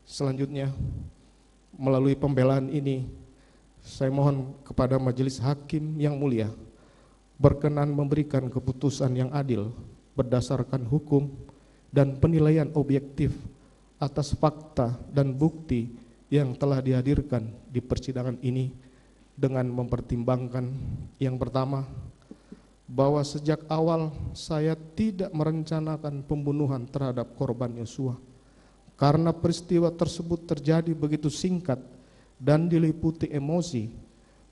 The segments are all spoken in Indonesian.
Selanjutnya, melalui pembelaan ini, saya mohon kepada majelis hakim yang mulia berkenan memberikan keputusan yang adil berdasarkan hukum dan penilaian objektif atas fakta dan bukti yang telah dihadirkan di persidangan ini dengan mempertimbangkan yang pertama, bahwa sejak awal saya tidak merencanakan pembunuhan terhadap korban Yosua karena peristiwa tersebut terjadi begitu singkat dan diliputi emosi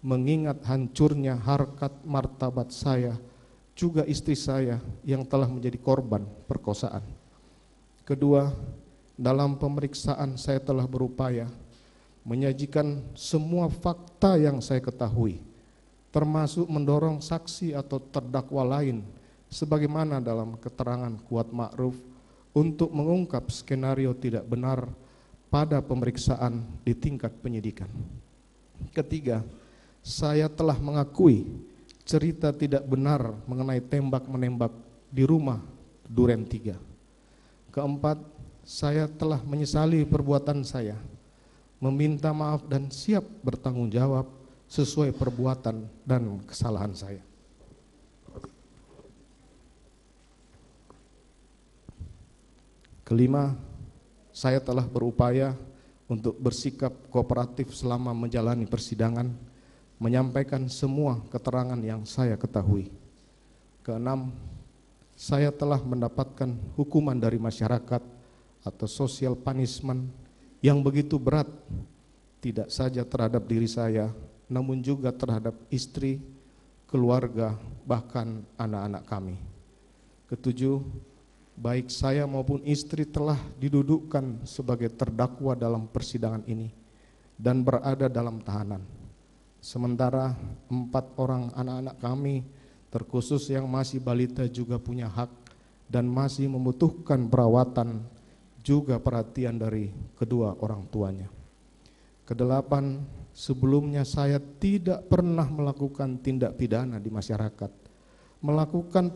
mengingat hancurnya harkat martabat saya juga istri saya yang telah menjadi korban perkosaan. Kedua, dalam pemeriksaan saya telah berupaya menyajikan semua fakta yang saya ketahui, termasuk mendorong saksi atau terdakwa lain sebagaimana dalam keterangan Kuat Ma'ruf untuk mengungkap skenario tidak benar pada pemeriksaan di tingkat penyidikan. Ketiga, saya telah mengakui cerita tidak benar mengenai tembak-menembak di rumah Duren 3. Keempat, saya telah menyesali perbuatan saya, meminta maaf dan siap bertanggung jawab sesuai perbuatan dan kesalahan saya. Kelima, saya telah berupaya untuk bersikap kooperatif selama menjalani persidangan, menyampaikan semua keterangan yang saya ketahui. Keenam, saya telah mendapatkan hukuman dari masyarakat atau social punishment yang begitu berat, tidak saja terhadap diri saya, namun juga terhadap istri, keluarga, bahkan anak-anak kami. Ketujuh, baik saya maupun istri telah didudukkan sebagai terdakwa dalam persidangan ini dan berada dalam tahanan. Sementara 4 orang anak-anak kami, terkhusus yang masih balita, juga punya hak dan masih membutuhkan perawatan juga perhatian dari kedua orang tuanya. Kedelapan, sebelumnya saya tidak pernah melakukan tindak pidana di masyarakat, melakukan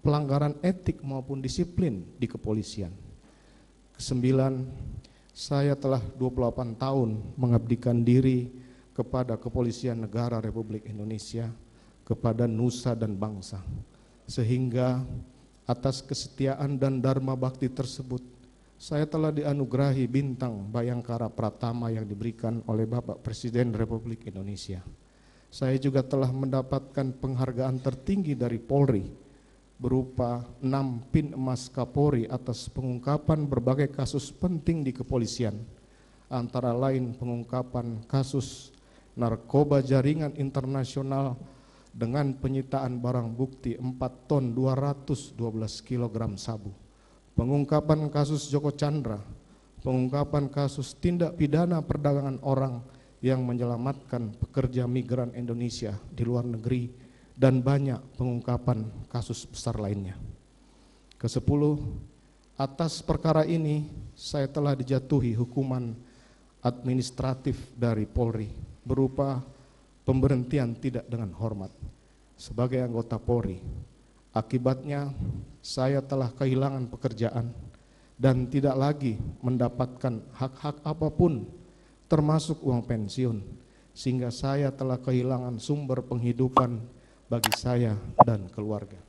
pelanggaran etik maupun disiplin di kepolisian. Kesembilan, saya telah 28 tahun mengabdikan diri kepada Kepolisian Negara Republik Indonesia, kepada nusa dan bangsa, sehingga atas kesetiaan dan dharma bakti tersebut saya telah dianugerahi bintang Bayangkara Pratama yang diberikan oleh Bapak Presiden Republik Indonesia. Saya juga telah mendapatkan penghargaan tertinggi dari Polri berupa 6 Pin Emas Kapolri atas pengungkapan berbagai kasus penting di kepolisian, antara lain pengungkapan kasus narkoba jaringan internasional dengan penyitaan barang bukti 4 ton 212 kg sabu, pengungkapan kasus Joko Chandra, pengungkapan kasus tindak pidana perdagangan orang yang menyelamatkan pekerja migran Indonesia di luar negeri, dan banyak pengungkapan kasus besar lainnya. Kesepuluh, atas perkara ini saya telah dijatuhi hukuman administratif dari Polri berupa pemberhentian tidak dengan hormat sebagai anggota Polri. Akibatnya saya telah kehilangan pekerjaan dan tidak lagi mendapatkan hak-hak apapun termasuk uang pensiun, sehingga saya telah kehilangan sumber penghidupan bagi saya dan keluarga.